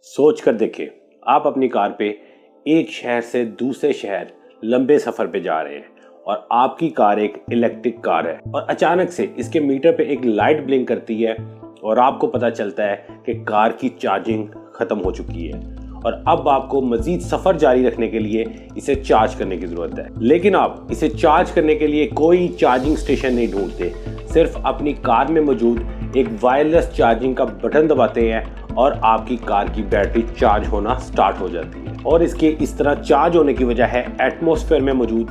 सोच कर देखिए, आप अपनी कार पे एक शहर से दूसरे शहर लंबे सफर पे जा रहे हैं और आपकी कार एक इलेक्ट्रिक कार है और अचानक से इसके मीटर पे एक लाइट ब्लिंक करती है और आपको पता चलता है कि कार की चार्जिंग खत्म हो चुकी है और अब आपको मजीद सफर जारी रखने के लिए इसे चार्ज करने की जरूरत है। लेकिन आप इसे चार्ज करने के लिए कोई चार्जिंग स्टेशन नहीं ढूंढते, सिर्फ अपनी कार में मौजूद एक वायरलेस चार्जिंग का बटन दबाते हैं और आपकी कार की बैटरी चार्ज होना स्टार्ट हो जाती है। और इसके इस तरह चार्ज होने की वजह है एटमॉस्फेयर में मौजूद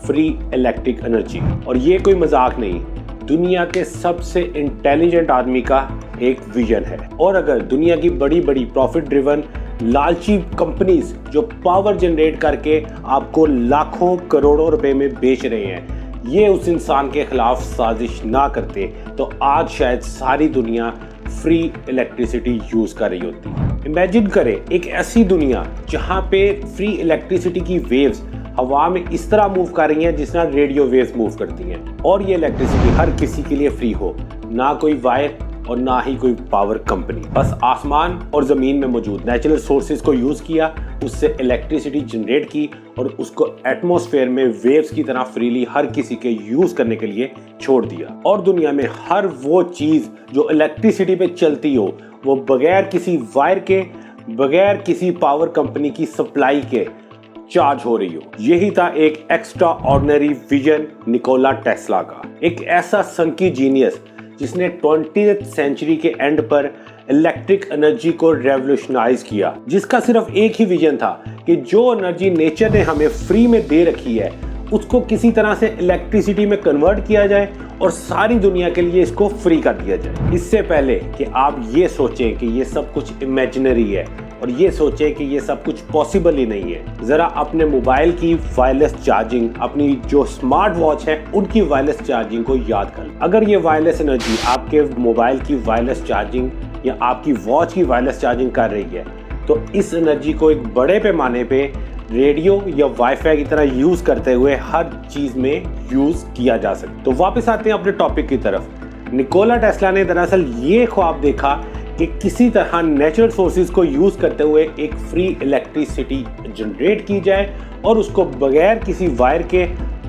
फ्री इलेक्ट्रिक एनर्जी। और ये कोई मजाक नहीं, दुनिया के सबसे इंटेलिजेंट आदमी का एक विजन है। और अगर दुनिया की बड़ी बड़ी प्रॉफिट ड्रिवन लालची कंपनीज जो पावर जनरेट करके आपको लाखों करोड़ों रुपए में बेच रहे हैं, ये उस इंसान के खिलाफ साजिश ना करते तो आज शायद सारी दुनिया फ्री इलेक्ट्रिसिटी यूज कर रही होती। इमेजिन करें एक ऐसी दुनिया जहां पे फ्री इलेक्ट्रिसिटी की वेव्स हवा में इस तरह मूव कर रही हैं जिस तरह रेडियो वेव्स मूव करती हैं और ये इलेक्ट्रिसिटी हर किसी के लिए फ्री हो, ना कोई वायर और ना ही कोई पावर कंपनी। बस आसमान और जमीन में मौजूद नेचुरल सोर्सेज को यूज किया, उससे इलेक्ट्रिसिटी जनरेट की और उसको एटमॉस्फेयर में वेव्स की तरह फ्रीली हर किसी के यूज करने के लिए छोड़ दिया। और दुनिया में हर वो चीज जो इलेक्ट्रिसिटी पे चलती हो वो बगैर किसी वायर के, बगैर किसी पावर कंपनी की सप्लाई के चार्ज हो रही हो। यही था एक extra ordinary vision Nikola Tesla का, एक ऐसा सनकी जीनियस जिसने 20th सेंचुरी के एंड पर इलेक्ट्रिक एनर्जी को रेवोल्यूशनाइज किया, जिसका सिर्फ एक ही विजन था कि जो एनर्जी नेचर ने हमें फ्री में दे रखी है उसको किसी तरह से इलेक्ट्रिसिटी में कन्वर्ट किया जाए और सारी दुनिया के लिए इसको फ्री कर दिया जाए। इससे पहले कि आप ये सोचें कि ये सब कुछ इमेजिनरी है और ये सोचें कि ये सब कुछ पॉसिबल ही नहीं है, जरा अपने मोबाइल की वायरलेस चार्जिंग, अपनी जो स्मार्ट वॉच है उनकी वायरलेस चार्जिंग को याद कर। अगर ये वायरलेस एनर्जी आपके मोबाइल की वायरलेस चार्जिंग या आपकी वॉच की वायरलेस चार्जिंग कर रही है तो इस एनर्जी को एक बड़े पैमाने पे रेडियो या वाईफाई की तरह यूज करते हुए हर चीज में यूज किया जा सकता। तो वापस आते हैं अपने टॉपिक की तरफ। निकोला टेस्ला ने दरअसल ये ख्वाब देखा कि किसी तरह नेचुरल सोर्सेज को यूज करते हुए एक फ्री इलेक्ट्रिसिटी जनरेट की जाए और उसको बगैर किसी वायर के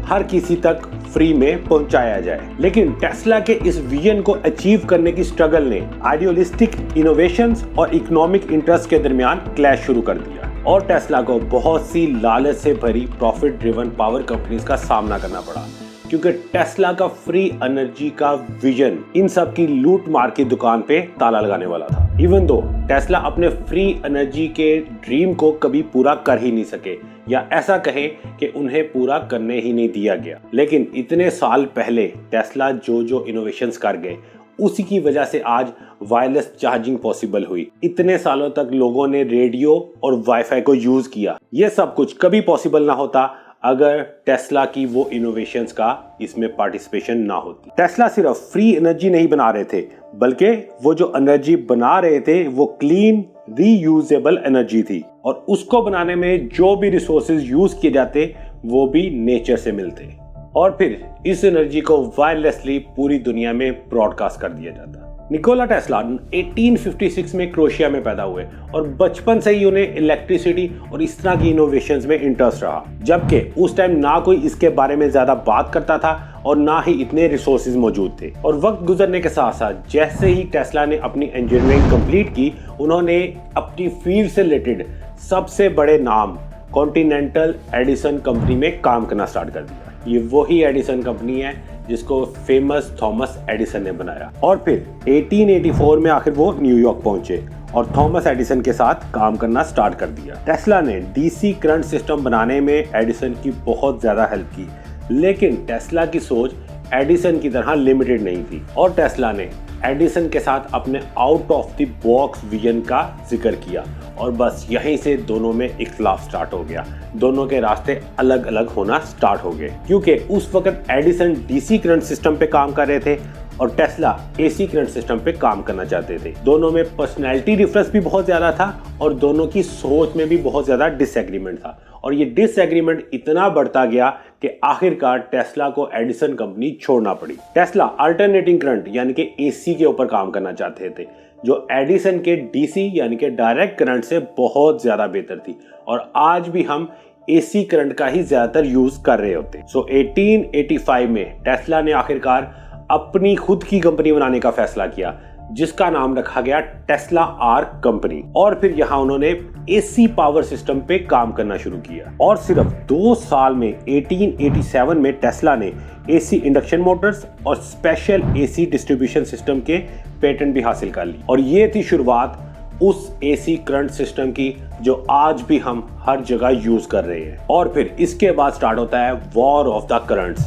हर किसी तक फ्री में पहुंचाया जाए। लेकिन टेस्ला के इस विजन को अचीव करने की स्ट्रगल ने आइडियलिस्टिक इनोवेशंस और इकोनॉमिक इंटरेस्ट के दरमियान क्लैश शुरू कर दिया और टेस्ला को बहुत सी लालच से भरी प्रॉफिट ड्रिवन पावर कंपनीज का सामना करना पड़ा, क्योंकि टेस्ला का फ्री एनर्जी का विजन इन सब की लूट मार की दुकान पे ताला लगाने वाला था। इवन दो टेस्ला अपने फ्री एनर्जी के ड्रीम को कभी पूरा कर ही नहीं सके, या ऐसा कहें कि उन्हें पूरा करने ही नहीं दिया गया। लेकिन इतने साल पहले टेस्ला जो इनोवेशंस कर गए उसी की वजह से आज वायरलेस चार्जिंग पॉसिबल हुई। इतने सालों तक लोगों ने रेडियो और वाईफाई को यूज किया। यह सब कुछ कभी पॉसिबल ना होता अगर टेस्ला की वो इनोवेशंस का इसमें पार्टिसिपेशन ना होती। टेस्ला सिर्फ फ्री एनर्जी नहीं बना रहे थे, बल्कि वो जो एनर्जी बना रहे थे वो क्लीन रीयूजेबल एनर्जी थी और उसको बनाने में जो भी रिसोर्सेज यूज किए जाते वो भी नेचर से मिलते और फिर इस एनर्जी को वायरलेसली पूरी दुनिया में ब्रॉडकास्ट कर दिया जाता। निकोला टेस्ला 1856 में क्रोएशिया में पैदा हुए और बचपन से ही उन्हें इलेक्ट्रिसिटी और इस तरह की इनोवेशंस में इंटरेस्ट रहा, जबकि उस टाइम ना कोई इसके बारे में ज्यादा बात करता था और ना ही इतने रिसोर्सेज मौजूद थे। और वक्त गुजरने के साथ साथ जैसे ही टेस्ला ने अपनी इंजीनियरिंग कंप्लीट की, उन्होंने अपनी फील्ड से रिलेटेड सबसे बड़े नाम कॉन्टिनेंटल एडिसन कंपनी में काम करना स्टार्ट कर दिया। ये वही एडिसन कंपनी है जिसको फेमस थॉमस एडिसन ने बनाया। और फिर 1884 में आखिर वो न्यूयॉर्क पहुंचे और थॉमस एडिसन के साथ काम करना स्टार्ट कर दिया। टेस्ला ने डीसी करंट सिस्टम बनाने में एडिसन की बहुत ज्यादा हेल्प की, लेकिन टेस्ला की सोच एडिसन की तरह लिमिटेड नहीं थी और टेस्ला ने एडिसन के साथ अपने out of the box vision का जिक्र किया और बस यहीं से दोनों में इख्तिलाफ स्टार्ट हो गया। दोनों के रास्ते अलग अलग होना स्टार्ट हो गए, क्योंकि उस वक्त एडिसन डीसी करंट सिस्टम पे काम कर रहे थे और टेस्ला एसी करंट सिस्टम पे काम करना चाहते थे। दोनों में पर्सनैलिटी डिफरेंस भी बहुत ज्यादा था और दोनों की सोच में भी बहुत ज्यादा डिसएग्रीमेंट था और ये डिसएग्रीमेंट इतना बढ़ता गया कि आखिरकार टेस्ला को एडिसन कंपनी छोड़ना पड़ी। टेस्ला अल्टरनेटिंग करंट यानी कि एसी के ऊपर काम करना चाहते थे, जो एडिसन के डीसी यानी कि डायरेक्ट करंट से बहुत ज्यादा बेहतर थी और आज भी हम एसी करंट का ही ज्यादातर यूज कर रहे होते हैं। 1885 में टेस्ला ने आखिरकार अपनी खुद की कंपनी बनाने का फैसला किया जिसका नाम रखा गया टेस्ला आर कंपनी और फिर यहां उन्होंने एसी पावर सिस्टम पे काम करना शुरू किया और सिर्फ 2 साल में 1887 में टेस्ला ने एसी इंडक्शन मोटर्स और स्पेशल एसी डिस्ट्रीब्यूशन सिस्टम के पेटेंट भी हासिल कर ली और ये थी शुरुआत उस एसी करंट सिस्टम की जो आज भी हम हर जगह यूज कर रहे हैं। और फिर इसके बाद स्टार्ट होता है war of the currents,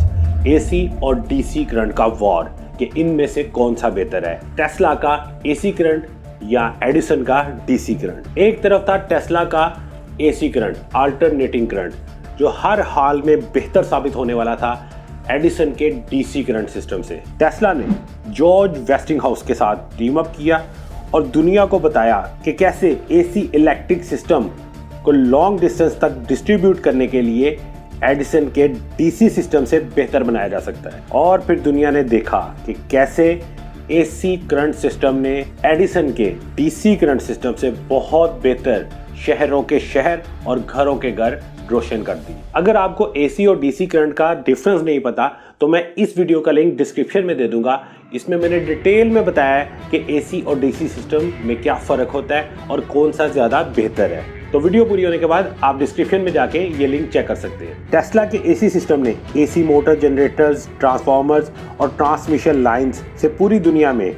AC और डीसी करंट का वॉर कि इनमें से कौन सा बेहतर है, टेस्ला का एसी करंट या एडिसन का डीसी करंट। एक तरफ था टेस्ला का एसी करंट, अल्टरनेटिंग करंट, जो हर हाल में बेहतर साबित होने वाला था एडिसन के डीसी करंट सिस्टम से। टेस्ला ने जॉर्ज वेस्टिंगहाउस के साथ टीम अप किया और दुनिया को बताया कि कैसे एसी इलेक्ट्रिक सिस्टम को लॉन्ग डिस्टेंस तक डिस्ट्रीब्यूट करने के लिए एडिसन के डीसी सिस्टम से बेहतर बनाया जा सकता है। और फिर दुनिया ने देखा कि कैसे एसी करंट सिस्टम ने एडिसन के डीसी करंट सिस्टम से बहुत बेहतर शहरों के शहर और घरों के घर रोशन कर दी। अगर आपको एसी और डीसी करंट का डिफरेंस नहीं पता तो मैं इस वीडियो का लिंक डिस्क्रिप्शन में दे दूंगा। इसमें मैंने डिटेल में बताया है कि एसी और डीसी सिस्टम में क्या फर्क होता है और कौन सा ज्यादा बेहतर है। तो वीडियो पूरी होने के बाद आप डिस्क्रिप्शन में जाके ये लिंक चेक कर सकते हैं। टेस्ला के एसी सिस्टम ने एसी मोटर, जनरेटर्स, ट्रांसफार्मर्स और ट्रांसमिशन लाइंस से पूरी दुनिया में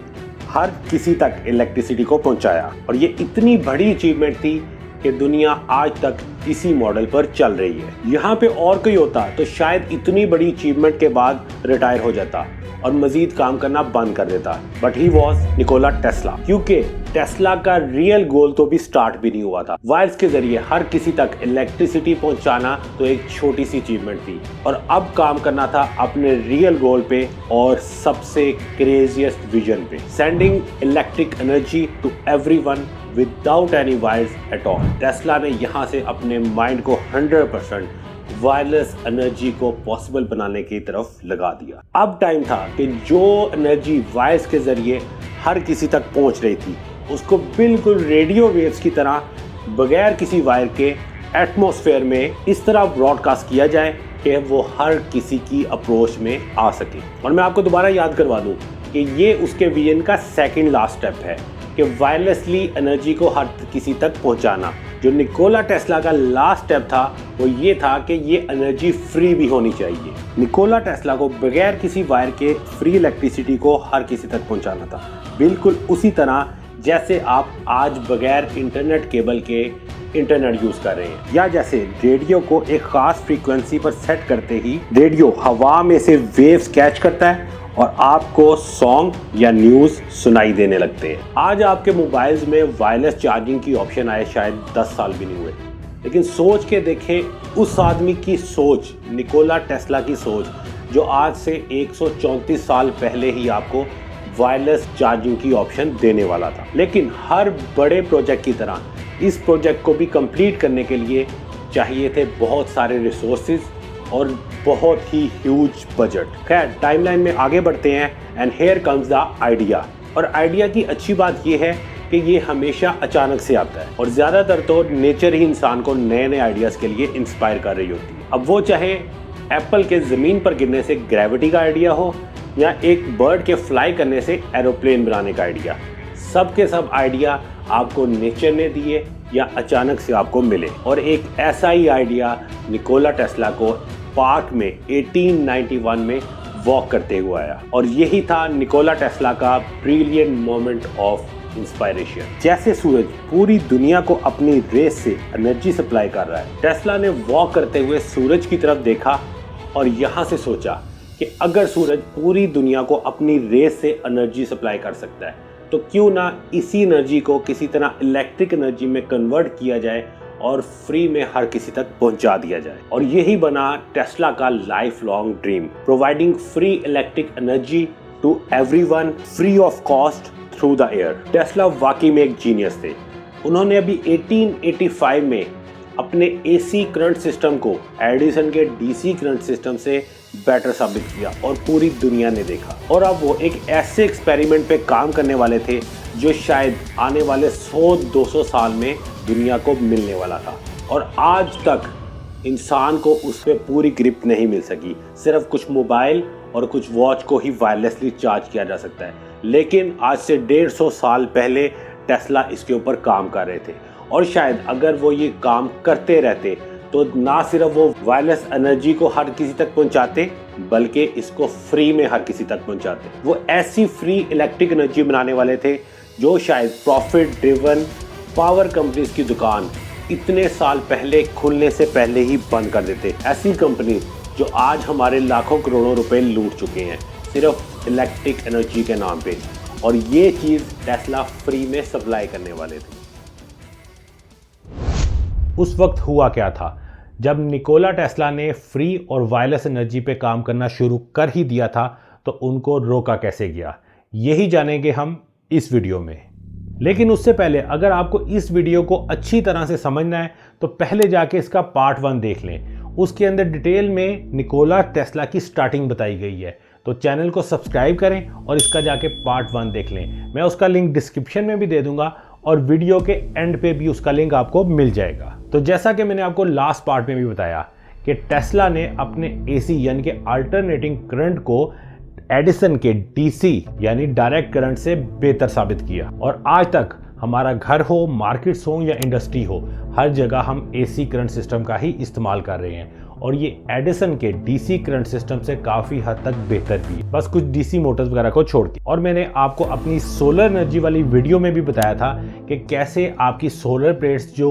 हर किसी तक इलेक्ट्रिसिटी को पहुंचाया और ये इतनी बड़ी अचीवमेंट थी कि दुनिया आज तक इसी मॉडल पर चल रही है। यहाँ पे और कोई होता तो शायद इतनी बड़ी अचीवमेंट के बाद रिटायर हो जाता और मजीद काम करना बंद कर देता, but he was Nikola Tesla, क्योंकि टेस्ला का रियल गोल तो भी स्टार्ट भी नहीं हुआ था। वायर्स के जरिए हर किसी तक इलेक्ट्रिसिटी पहुंचाना तो एक छोटी सी अचीवमेंट थी और अब काम करना था अपने रियल गोल पे और सबसे क्रेजियस्ट विजन पे, sending electric energy to everyone without any wires at all. Tesla ने यहाँ से अपने माइंड को 100% वायरलेस एनर्जी को पॉसिबल बनाने की तरफ लगा दिया। अब टाइम था कि जो एनर्जी वायर्स के जरिए हर किसी तक पहुंच रही थी उसको बिल्कुल रेडियो वेव्स की तरह बगैर किसी वायर के एटमॉस्फेयर में इस तरह ब्रॉडकास्ट किया जाए कि वो हर किसी की अप्रोच में आ सके। और मैं आपको दोबारा याद करवा दूं कि ये उसके विजन का सेकंड लास्ट स्टेप है कि वायरलेसली एनर्जी को हर किसी तक पहुंचाना। जो निकोला टेस्ला का लास्ट स्टेप था वो ये था कि ये एनर्जी फ्री भी होनी चाहिए। निकोला टेस्ला को बगैर किसी वायर के फ्री इलेक्ट्रिसिटी को हर किसी तक पहुंचाना था, बिल्कुल उसी तरह जैसे आप आज बगैर इंटरनेट केबल के इंटरनेट यूज कर रहे हैं, या जैसे रेडियो को एक खास फ्रीक्वेंसी पर सेट करते ही रेडियो हवा में से वेव्स कैच करता है और आपको सॉन्ग या न्यूज सुनाई देने लगते हैं। आज आपके मोबाइल्स में वायरलेस चार्जिंग की ऑप्शन आए शायद 10 साल भी नहीं हुए, लेकिन सोच के देखें उस आदमी की सोच, निकोला टेस्ला की सोच, जो आज से 134 साल पहले ही आपको वायरलेस चार्जिंग की ऑप्शन देने वाला था। लेकिन हर बड़े प्रोजेक्ट की तरह इस प्रोजेक्ट को भी कंप्लीट करने के लिए चाहिए थे बहुत सारे रिसोर्सेज और बहुत ही ह्यूज बजट। खैर टाइमलाइन में आगे बढ़ते हैं and here comes the idea. और आइडिया की अच्छी बात यह है कि ये हमेशा अचानक से आता है और ज़्यादातर तो नेचर ही इंसान को नए नए आइडियाज़ के लिए इंस्पायर कर रही होती है। अब वो चाहे एप्पल के ज़मीन पर गिरने से ग्रेविटी का आइडिया हो या एक बर्ड के फ्लाई करने से एरोप्लेन बनाने का आइडिया, सब के सब आइडिया आपको नेचर ने दिए या अचानक से आपको मिले। और एक ऐसा ही आइडिया निकोला टेस्ला को पार्क में 1891 में वॉक करते हुए आया और यही था निकोला टेस्ला का ब्रिलियंट मोमेंट ऑफ इंस्पायरेशन। जैसे सूरज पूरी दुनिया को अपनी रेस से एनर्जी सप्लाई कर रहा है, टेस्ला ने वॉक करते हुए सूरज की तरफ देखा और यहाँ से सोचा कि अगर सूरज पूरी दुनिया को अपनी रेस से एनर्जी सप्लाई कर सकता है तो क्यों ना इसी एनर्जी को किसी तरह इलेक्ट्रिक एनर्जी में कन्वर्ट किया जाए और फ्री में हर किसी तक पहुंचा दिया जाए। और यही बना टेस्ला का life long dream, providing free electric energy to everyone free of cost through the air. Tesla वाकई में एक जीनियस थे। उन्होंने अभी 1885 में अपने एसी करंट सिस्टम को एडिसन के डीसी करंट सिस्टम से बेटर साबित किया और पूरी दुनिया ने देखा। और अब वो एक ऐसे एक्सपेरिमेंट पे काम करने वाले थे जो शायद आने वाले 100-200 साल में दुनिया को मिलने वाला था, और आज तक इंसान को उस पर पूरी ग्रिप नहीं मिल सकी। सिर्फ कुछ मोबाइल और कुछ वॉच को ही वायरलेसली चार्ज किया जा सकता है, लेकिन आज से 150 साल पहले टेस्ला इसके ऊपर काम कर रहे थे। और शायद अगर वो ये काम करते रहते तो ना सिर्फ वो वायरलेस एनर्जी को हर किसी तक पहुंचाते, बल्कि इसको फ्री में हर किसी तक पहुंचाते। वो ऐसी फ्री इलेक्ट्रिक एनर्जी बनाने वाले थे जो शायद प्रॉफिट ड्रिवन पावर कंपनीज की दुकान इतने साल पहले खुलने से पहले ही बंद कर देते। ऐसी कंपनी जो आज हमारे लाखों करोड़ों रुपए लूट चुके हैं सिर्फ इलेक्ट्रिक एनर्जी के नाम पे, और ये चीज़ टेस्ला फ्री में सप्लाई करने वाले थे। उस वक्त हुआ क्या था जब निकोला टेस्ला ने फ्री और वायरलेस एनर्जी पे काम करना शुरू कर ही दिया था, तो उनको रोका कैसे गया, यही जानेंगे हम इस वीडियो में। लेकिन उससे पहले अगर आपको इस वीडियो को अच्छी तरह से समझना है तो पहले जाके इसका पार्ट 1 देख लें। उसके अंदर डिटेल में निकोला टेस्ला की स्टार्टिंग बताई गई है, तो चैनल को सब्सक्राइब करें और इसका जाके पार्ट 1 देख लें। मैं उसका लिंक डिस्क्रिप्शन में भी दे दूंगा और वीडियो के एंड पे भी उसका लिंक आपको मिल जाएगा। तो जैसा कि मैंने आपको लास्ट पार्ट में भी बताया कि टेस्ला ने अपने एसी यानी कि अल्टरनेटिंग करंट को एडिसन के डीसी यानी डायरेक्ट करंट से बेहतर साबित किया, और आज तक हमारा घर हो, मार्केट्स हो या इंडस्ट्री हो, हर जगह हम एसी करंट सिस्टम का ही इस्तेमाल कर रहे हैं, और ये एडिसन के डीसी करंट सिस्टम से काफ़ी हद तक बेहतर भी है, बस कुछ डीसी मोटर्स वगैरह को छोड़ के। और मैंने आपको अपनी सोलर एनर्जी वाली वीडियो में भी बताया था कि कैसे आपकी सोलर प्लेट्स जो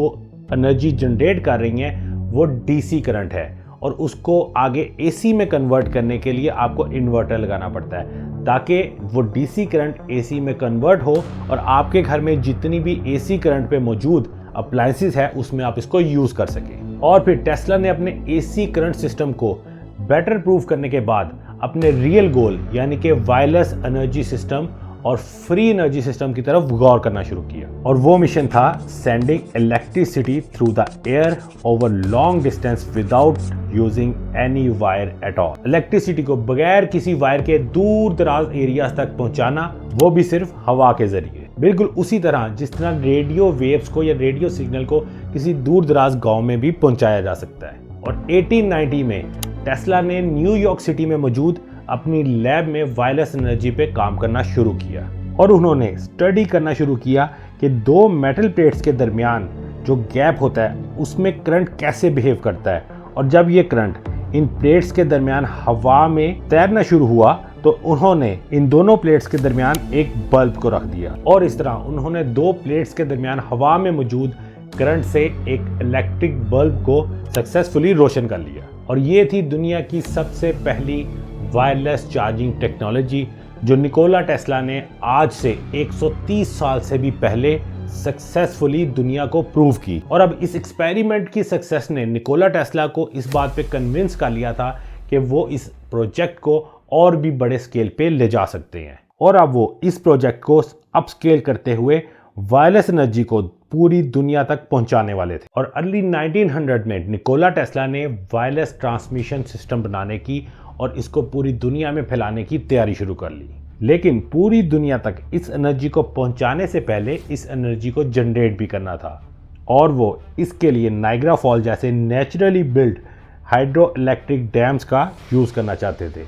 एनर्जी जनरेट कर रही हैं वो डीसी करंट है, और उसको आगे एसी में कन्वर्ट करने के लिए आपको इन्वर्टर लगाना पड़ता है ताकि वो डीसी करंट एसी में कन्वर्ट हो और आपके घर में जितनी भी एसी करंट पे मौजूद अप्लायंसेस है उसमें आप इसको यूज़ कर सकें। और फिर टेस्ला ने अपने एसी करंट सिस्टम को बेटर प्रूफ करने के बाद अपने रियल गोल यानी कि वायरलेस एनर्जी सिस्टम और फ्री एनर्जी सिस्टम की तरफ गौर करना शुरू किया, और वो मिशन था sending electricity through the air over long distance without using any wire at all. Electricity को बगैर किसी वायर के दूर दराज एरियाज तक पहुंचाना, वो भी सिर्फ हवा के जरिए। बिल्कुल उसी तरह जिस तरह रेडियो वेव्स को या रेडियो सिग्नल को किसी दूर दराज गाँव में भी पहुंचाया जा सकता है। और 1890 में टेस्ला ने न्यूयॉर्क सिटी में मौजूद अपनी लैब में वायरलेस एनर्जी पे काम करना शुरू किया, और उन्होंने स्टडी करना शुरू किया कि दो मेटल प्लेट्स के दरमियान जो गैप होता है उसमें करंट कैसे बिहेव करता है, और जब ये करंट इन प्लेट्स के दरमियान हवा में तैरना शुरू हुआ तो उन्होंने इन दोनों प्लेट्स के दरमियान एक बल्ब को रख दिया, और इस तरह उन्होंने दो प्लेट्स के दरमियान हवा में मौजूद करंट से एक इलेक्ट्रिक बल्ब को सक्सेसफुली रोशन कर लिया। और ये थी दुनिया की सबसे पहली वायरलेस चार्जिंग टेक्नोलॉजी जो निकोला टेस्ला ने आज से 130 साल से भी पहले सक्सेसफुली दुनिया को प्रूव की। और अब इस एक्सपेरिमेंट की सक्सेस ने निकोला टेस्ला को इस बात पे कन्विंस कर लिया था कि वो इस प्रोजेक्ट को और भी बड़े स्केल पे ले जा सकते हैं, और अब वो इस प्रोजेक्ट को अपस्केल करते हुए वायरलेस एनर्जी को पूरी दुनिया तक पहुंचाने वाले थे। और अर्ली 1900 में निकोला टेस्ला ने वायरलेस ट्रांसमिशन सिस्टम बनाने की और इसको पूरी दुनिया में फैलाने की तैयारी शुरू कर ली। लेकिन पूरी दुनिया तक इस एनर्जी को पहुंचाने से पहले इस एनर्जी को जनरेट भी करना था, और वो इसके लिए नाइग्रा फॉल जैसे naturally build hydro electric dams का यूज़ करना चाहते थे।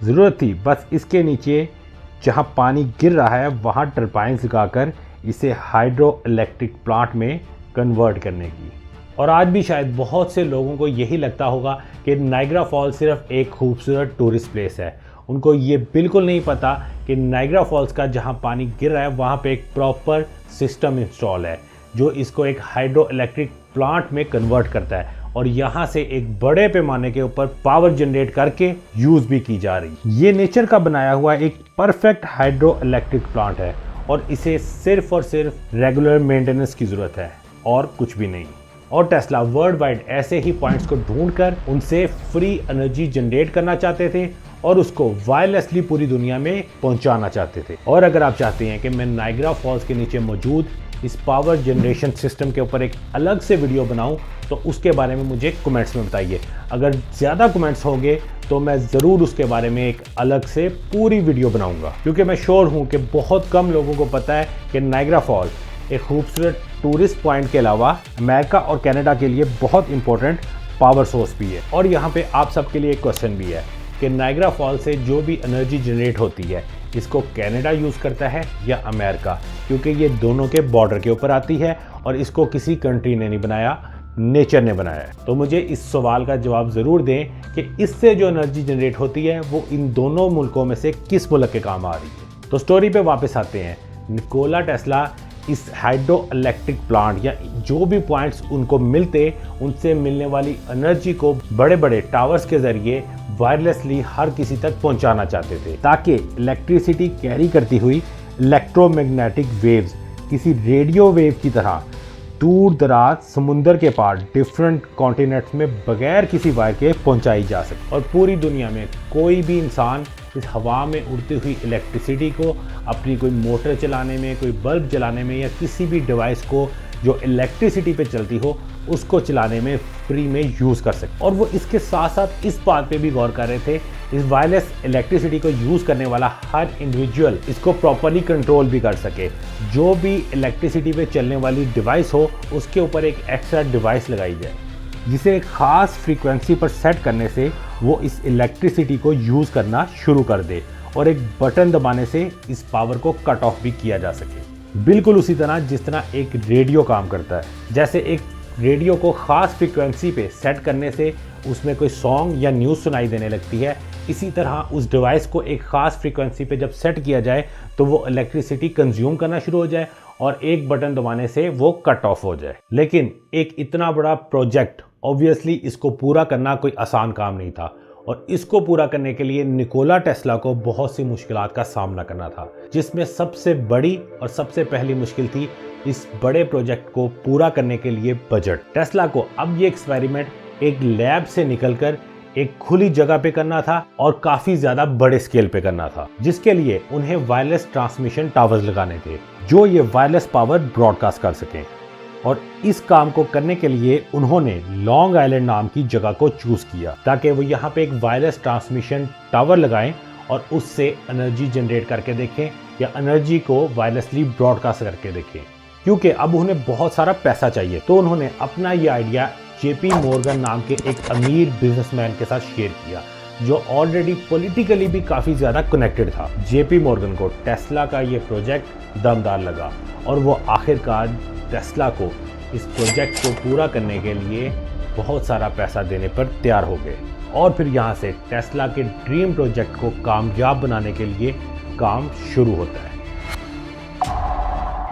ज़रूरत थी बस इसके नीचे जहाँ पानी गिर रहा है वहाँ टर्बाइन्स लगाकर इसे हाइड्रो इलेक्ट्रिक प्लांट में कन्वर्ट करने की। और आज भी शायद बहुत से लोगों को यही लगता होगा कि नाइग्रा फॉल्स सिर्फ एक खूबसूरत टूरिस्ट प्लेस है। उनको ये बिल्कुल नहीं पता कि नाइग्रा फॉल्स का जहाँ पानी गिर रहा है वहाँ पे एक प्रॉपर सिस्टम इंस्टॉल है जो इसको एक हाइड्रो इलेक्ट्रिक प्लांट में कन्वर्ट करता है, और यहाँ से एक बड़े पैमाने के ऊपर पावर जनरेट करके यूज़ भी की जा रही। ये नेचर का बनाया हुआ एक परफेक्ट हाइड्रो इलेक्ट्रिक प्लांट है, और इसे सिर्फ और सिर्फ रेगुलर मेंटेनेंस की ज़रूरत है और कुछ भी नहीं। और टेस्ला वर्ल्ड वाइड ऐसे ही पॉइंट्स को ढूंढकर उनसे फ्री एनर्जी जनरेट करना चाहते थे और उसको वायरलेसली पूरी दुनिया में पहुंचाना चाहते थे। और अगर आप चाहते हैं कि मैं नाइग्रा फॉल्स के नीचे मौजूद इस पावर जनरेशन सिस्टम के ऊपर एक अलग से वीडियो बनाऊं तो उसके बारे में मुझे कमेंट्स में बताइए। अगर ज़्यादा कमेंट्स होंगे तो मैं ज़रूर उसके बारे में एक अलग से पूरी वीडियो बनाऊंगा, क्योंकि मैं श्योर हूं कि बहुत कम लोगों को पता है कि नायग्रा फॉल एक खूबसूरत टूरिस्ट पॉइंट के अलावा अमेरिका और कनाडा के लिए बहुत इंपॉर्टेंट पावर सोर्स भी है। और यहाँ पे आप सबके लिए एक क्वेश्चन भी है कि नायग्रा फॉल से जो भी एनर्जी जनरेट होती है इसको कनाडा यूज़ करता है या अमेरिका, क्योंकि ये दोनों के बॉर्डर के ऊपर आती है और इसको किसी कंट्री ने नहीं बनाया, नेचर ने बनाया है। तो मुझे इस सवाल का जवाब ज़रूर दें कि इससे जो एनर्जी जनरेट होती है वो इन दोनों मुल्कों में से किस मुल्क के काम आ रही है। तो स्टोरी पे वापस आते हैं। निकोला टेस्ला इस हाइड्रो इलेक्ट्रिक प्लांट या जो भी पॉइंट्स उनको मिलते उनसे मिलने वाली एनर्जी को बड़े बड़े टावर्स के जरिए वायरलेसली हर किसी तक पहुंचाना चाहते थे, ताकि इलेक्ट्रिसिटी कैरी करती हुई इलेक्ट्रोमैग्नेटिक वेव्स किसी रेडियो वेव की तरह दूर दराज समुंदर के पार डिफरेंट कॉन्टिनेंट्स में बगैर किसी वायर के पहुंचाई जा सके और पूरी दुनिया में कोई भी इंसान इस हवा में उड़ती हुई इलेक्ट्रिसिटी को अपनी कोई मोटर चलाने में, कोई बल्ब जलाने में या किसी भी डिवाइस को जो इलेक्ट्रिसिटी पे चलती हो उसको चलाने में फ्री में यूज़ कर सके। और वो इसके साथ साथ इस बात पे भी गौर कर रहे थे इस वायरलेस इलेक्ट्रिसिटी को यूज़ करने वाला हर इंडिविजुअल इसको प्रॉपर्ली कंट्रोल भी कर सके। जो भी इलेक्ट्रिसिटी पे चलने वाली डिवाइस हो उसके ऊपर एक एक्स्ट्रा डिवाइस लगाई जाए जिसे एक ख़ास फ्रीक्वेंसी पर सेट करने से वो इस इलेक्ट्रिसिटी को यूज़ करना शुरू कर दे और एक बटन दबाने से इस पावर को कट ऑफ भी किया जा सके। बिल्कुल उसी तरह जिस तरह एक रेडियो काम करता है। जैसे एक रेडियो को ख़ास फ्रीक्वेंसी पे सेट करने से उसमें कोई सॉन्ग या न्यूज़ सुनाई देने लगती है, इसी तरह उस डिवाइस को एक ख़ास फ्रीक्वेंसी पे जब सेट किया जाए तो वो इलेक्ट्रिसिटी कंज्यूम करना शुरू हो जाए और एक बटन दबाने से वो कट ऑफ हो जाए। लेकिन एक इतना बड़ा प्रोजेक्ट ऑब्वियसली इसको पूरा करना कोई आसान काम नहीं था और इसको पूरा करने के लिए निकोला टेस्ला को बहुत सी मुश्किलात का सामना करना था, जिसमें सबसे बड़ी और सबसे पहली मुश्किल थी इस बड़े प्रोजेक्ट को पूरा करने के लिए बजट। टेस्ला को अब ये एक्सपेरिमेंट एक लैब से निकलकर एक खुली जगह पे करना था और काफी ज्यादा बड़े स्केल पे करना था, जिसके लिए उन्हें वायरलेस ट्रांसमिशन टावर्स लगाने थे जो ये वायरलेस पावर ब्रॉडकास्ट कर सकें। और इस काम को करने के लिए उन्होंने लॉन्ग आइलैंड नाम की जगह को चूज किया ताकि वो यहाँ पे एक वायरलेस ट्रांसमिशन टावर लगाएं और उससे एनर्जी जनरेट करके देखें या एनर्जी को वायरलेसली ब्रॉडकास्ट करके देखें। क्योंकि अब उन्हें बहुत सारा पैसा चाहिए तो उन्होंने अपना ये आइडिया जेपी मॉर्गन नाम के एक अमीर बिजनेसमैन के साथ शेयर किया जो ऑलरेडी पॉलिटिकली भी काफ़ी ज़्यादा कनेक्टेड था। जेपी मॉर्गन को टेस्ला का ये प्रोजेक्ट दमदार लगा और वो आखिरकार टेस्ला को इस प्रोजेक्ट को पूरा करने के लिए बहुत सारा पैसा देने पर तैयार हो गए और फिर यहाँ से टेस्ला के ड्रीम प्रोजेक्ट को कामयाब बनाने के लिए काम शुरू होता है।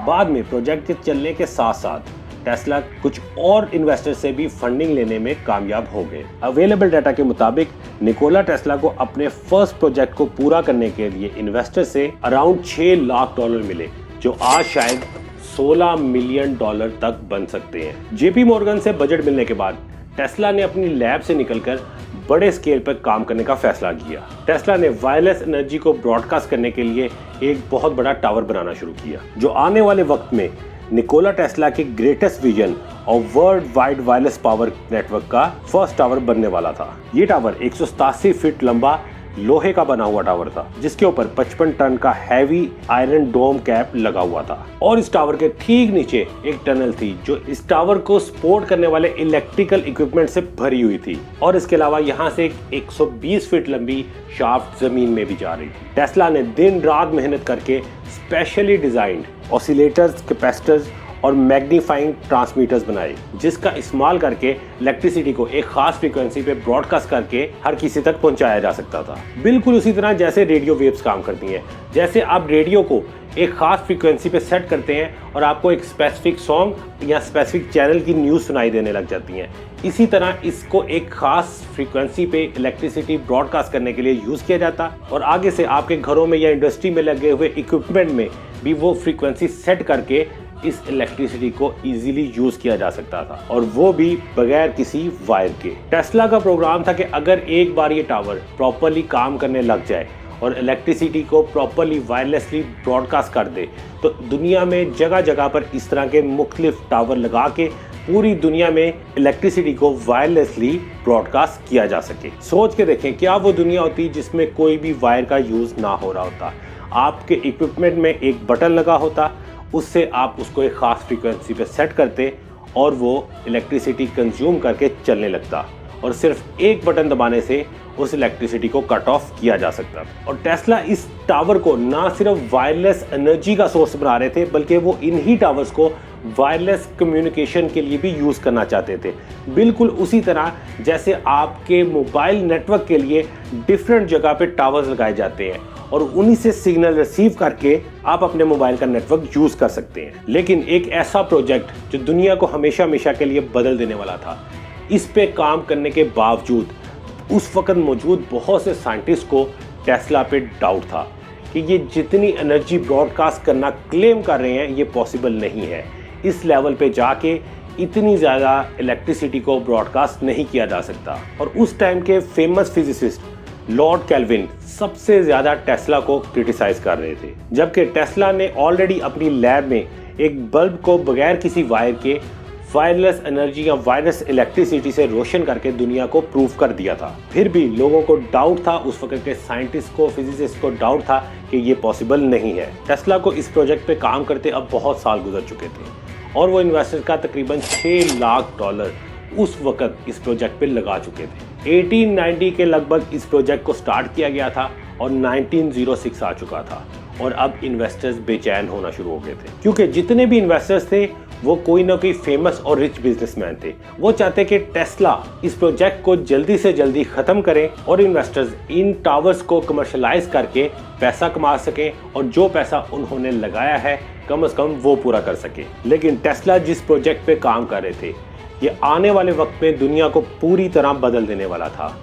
बाद में प्रोजेक्ट के चलने के साथ साथ टेस्ला कुछ और इन्वेस्टर से भी फंडिंग लेने में कामयाब हो गए। अवेलेबल डाटा के मुताबिक निकोला टेस्ला को अपने फर्स्ट प्रोजेक्ट को पूरा करने के लिए इन्वेस्टर से अराउंड $6 लाख मिले, जो आज शायद $16 मिलियन तक बन सकते हैं। जेपी मॉर्गन से बजट मिलने के बाद टेस्ला ने अपनी लैब से निकलकर बड़े स्केल पर काम करने का फैसला किया। टेस्ला ने वायरलेस एनर्जी को ब्रॉडकास्ट करने के लिए एक बहुत बड़ा टावर बनाना शुरू किया, जो आने वाले वक्त में निकोला टेस्ला के ग्रेटेस्ट विजन और world wide wireless power network का फर्स्ट टावर बनने वाला था। ये टावर 187 फीट लंबा लोहे का बना हुआ टावर था, जिसके ऊपर 55 टन का हैवी आयरन डोम कैप लगा हुआ था और इस टावर के ठीक नीचे एक टनल थी जो इस टावर को सपोर्ट करने वाले इलेक्ट्रिकल इक्विपमेंट से भरी हुई थी और इसके अलावा यहाँ से एक 120 फीट लंबी शाफ्ट जमीन में भी जा रही थी। टेस्ला ने दिन रात मेहनत करके स्पेशली डिजाइंड ऑसिलेटर्स, कैपेसिटर्स और मैग्नीफाइंग ट्रांसमीटर्स बनाए, जिसका इस्तेमाल करके इलेक्ट्रिसिटी को एक खास फ्रीक्वेंसी पे ब्रॉडकास्ट करके हर किसी तक पहुंचाया जा सकता था। बिल्कुल उसी तरह जैसे रेडियो वेव्स काम करती हैं। जैसे आप रेडियो को एक खास फ्रीक्वेंसी पे सेट करते हैं और आपको एक स्पेसिफिक सॉन्ग या स्पेसिफिक चैनल की न्यूज़ सुनाई देने लग जाती हैं, इसी तरह इसको एक खास फ्रीक्वेंसी पे इलेक्ट्रिसिटी ब्रॉडकास्ट करने के लिए यूज़ किया जाता और आगे से आपके घरों में या इंडस्ट्री में लगे हुए इक्विपमेंट में भी वो फ्रीक्वेंसी सेट करके इस इलेक्ट्रिसिटी को इजीली यूज किया जा सकता था और वो भी बगैर किसी वायर के। टेस्ला का प्रोग्राम था कि अगर एक बार ये टावर प्रॉपर्ली काम करने लग जाए और इलेक्ट्रिसिटी को प्रॉपरली वायरलेसली ब्रॉडकास्ट कर दे, तो दुनिया में जगह जगह पर इस तरह के मुख्तलिफ टावर लगा के पूरी दुनिया में इलेक्ट्रिसिटी को वायरलेसली ब्रॉडकास्ट किया जा सके। सोच के देखें, क्या वो दुनिया होती जिसमें कोई भी वायर का यूज़ ना हो रहा होता, आपके इक्विपमेंट में एक बटन लगा होता, उससे आप उसको एक ख़ास फ्रीक्वेंसी पे सेट करते और वो इलेक्ट्रिसिटी कंज्यूम करके चलने लगता, और सिर्फ एक बटन दबाने से उस इलेक्ट्रिसिटी को कट ऑफ किया जा सकता। और टेस्ला इस टावर को ना सिर्फ वायरलेस एनर्जी का सोर्स बना रहे थे, बल्कि वो इन्हीं टावर्स को वायरलेस कम्युनिकेशन के लिए भी यूज़ करना चाहते थे, बिल्कुल उसी तरह जैसे आपके मोबाइल नेटवर्क के लिए डिफरेंट जगह पे टावर्स लगाए जाते हैं और उन्हीं से सिग्नल रिसीव करके आप अपने मोबाइल का नेटवर्क यूज़ कर सकते हैं। लेकिन एक ऐसा प्रोजेक्ट जो दुनिया को हमेशा हमेशा के लिए बदल देने वाला था, इस पे काम करने के बावजूद उस वक्त मौजूद बहुत से साइंटिस्ट को टेस्ला पे डाउट था कि ये जितनी एनर्जी ब्रॉडकास्ट करना क्लेम कर रहे हैं ये पॉसिबल नहीं है। इस लेवल पे जाके इतनी ज़्यादा इलेक्ट्रिसिटी को ब्रॉडकास्ट नहीं किया जा सकता। और उस टाइम के फेमस फिजिसिस्ट लॉर्ड केल्विन सबसे ज़्यादा टेस्ला को क्रिटिसाइज कर रहे थे, जबकि टेस्ला ने ऑलरेडी अपनी लैब में एक बल्ब को बगैर किसी वायर के वायरलेस एनर्जी या वायरलेस इलेक्ट्रिसिटी से रोशन करके दुनिया को प्रूव कर दिया था। फिर भी लोगों को डाउट था, उस वक्त के साइंटिस्ट को, फिजिसिस्ट को डाउट था कि ये पॉसिबल नहीं है। टेस्ला को इस प्रोजेक्ट पे काम करते अब बहुत साल गुजर चुके थे और वो इन्वेस्टर का तकरीबन $6 लाख उस वक्त इस प्रोजेक्ट पे लगा चुके थे। 1890 के लगभग इस प्रोजेक्ट को स्टार्ट किया गया था और 1906 आ चुका था और अब इन्वेस्टर्स बेचैन होना शुरू हो गए थे, क्योंकि जितने भी इन्वेस्टर्स थे वो कोई ना कोई फेमस और रिच बिजनेसमैन थे। वो चाहते कि टेस्ला इस प्रोजेक्ट को जल्दी से जल्दी खत्म करें और इन्वेस्टर्स इन टावर्स को कमर्शलाइज करके पैसा कमा सकें और जो पैसा उन्होंने लगाया है कम से कम वो पूरा कर सके। लेकिन टेस्ला जिस प्रोजेक्ट पे काम कर रहे थे, ये आने वाले वक्त में दुनिया को पूरी तरह बदल देने वाला था।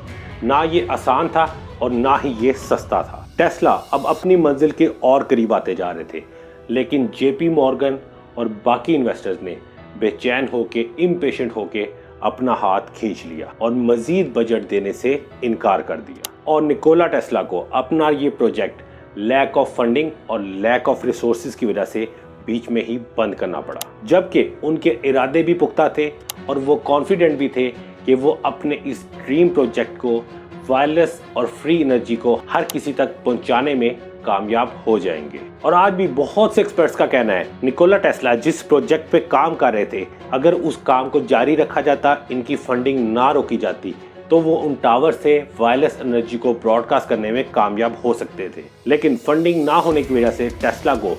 ना ये आसान था और ना ही ये सस्ता था। टेस्ला अब अपनी मंजिल के और करीब आते जा रहे थे, लेकिन जेपी मॉर्गन और बाकी इन्वेस्टर्स ने बेचैन होके, इम्पेशेंट होके अपना हाथ खींच लिया और मजीद बजट देने से इनकार कर दिया। और निकोला टेस्ला को अपना ये प्रोजेक्ट लैक ऑफ फंडिंग और लैक ऑफ रिसोर्सेज की वजह से बीच में ही बंद करना पड़ा, जबकि उनके इरादे भी पुख्ता थे और वो कॉन्फिडेंट भी थे कि वो अपने इस ड्रीम प्रोजेक्ट को, वायरलेस और फ्री एनर्जी को हर किसी तक पहुंचाने में कामयाब हो जाएंगे। और आज भी बहुत से एक्सपर्ट्स का कहना है निकोला टेस्ला जिस प्रोजेक्ट पे काम कर रहे थे, अगर उस काम को जारी रखा जाता, इनकी फंडिंग ना रोकी जाती, तो वो उन टावर से वायरलेस एनर्जी को ब्रॉडकास्ट करने में कामयाब हो सकते थे। लेकिन फंडिंग ना होने की वजह से टेस्ला को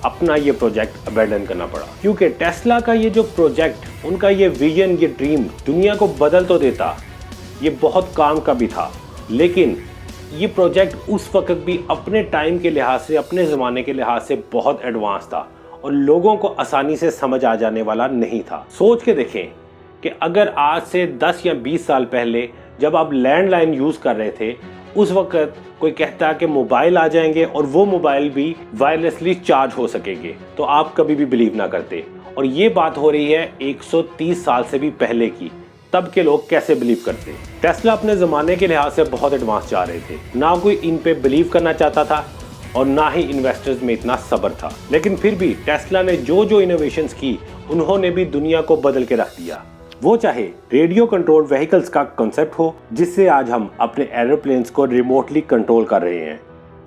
अपना ये प्रोजेक्ट अबैंडन करना पड़ा, क्योंकि टेस्ला का ये जो प्रोजेक्ट, उनका ये विजन, ये ड्रीम दुनिया को बदल तो देता, ये बहुत काम का भी था, लेकिन ये प्रोजेक्ट उस वक्त भी अपने टाइम के लिहाज से, अपने ज़माने के लिहाज से बहुत एडवांस था और लोगों को आसानी से समझ आ जाने वाला नहीं था। सोच के देखें कि अगर आज से 10 या 20 साल पहले जब आप लैंडलाइन यूज़ कर रहे थे, उस वक्त कोई कहता है कि मोबाइल आ जाएंगे और वो मोबाइल भी वायरलेसली चार्ज हो सकेंगे, तो आप कभी भी बिलीव ना करते। और ये बात हो रही है 130 साल से भी पहले की, तब के लोग कैसे बिलीव करते। टेस्ला अपने ज़माने के लिहाज से बहुत एडवांस जा रहे थे, ना कोई इन पे बिलीव करना चाहता था और ना ही इन्वेस्टर्स में इतना सब्र था। लेकिन फिर भी टेस्ला ने जो जो इनोवेशंस की, उन्होंने भी दुनिया को बदल के रख दिया। वो चाहे रेडियो कंट्रोल व्हीकल्स का कॉन्सेप्ट हो, जिससे आज हम अपने एरोप्लेन्स को रिमोटली कंट्रोल कर रहे हैं,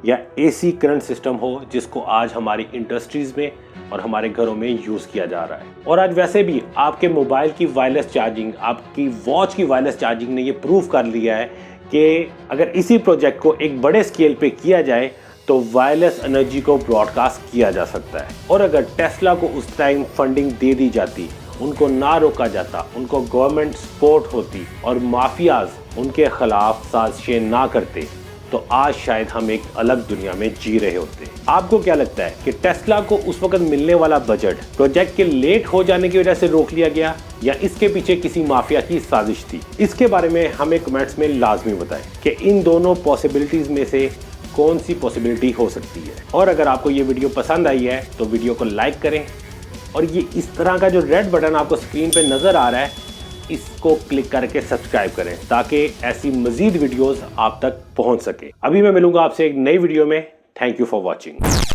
या एसी करंट सिस्टम हो जिसको आज हमारी इंडस्ट्रीज में और हमारे घरों में यूज़ किया जा रहा है। और आज वैसे भी आपके मोबाइल की वायरलेस चार्जिंग, आपकी वॉच की वायरलेस चार्जिंग ने ये प्रूव कर लिया है कि अगर इसी प्रोजेक्ट को एक बड़े स्केल पे किया जाए तो वायरलेस एनर्जी को ब्रॉडकास्ट किया जा सकता है। और अगर टेस्ला को उस टाइम फंडिंग दे दी जाती, उनको ना रोका जाता, उनको गवर्नमेंट सपोर्ट होती और माफियाज उनके खिलाफ साजिशें ना करते, तो आज शायद हम एक अलग दुनिया में जी रहे होते। आपको क्या लगता है कि टेस्ला को उस वक्त मिलने वाला बजट प्रोजेक्ट के लेट हो जाने की वजह से रोक लिया गया, या इसके पीछे किसी माफिया की साजिश थी? इसके बारे में हमें कमेंट्स में लाजमी बताएं कि इन दोनों पॉसिबिलिटीज में से कौन सी पॉसिबिलिटी हो सकती है। और अगर आपको ये वीडियो पसंद आई है तो वीडियो को लाइक करें और ये इस तरह का जो रेड बटन आपको स्क्रीन पे नज़र आ रहा है, इसको क्लिक करके सब्सक्राइब करें ताकि ऐसी मजीद वीडियोस आप तक पहुंच सके। अभी मैं मिलूंगा आपसे एक नई वीडियो में। Thank you for watching.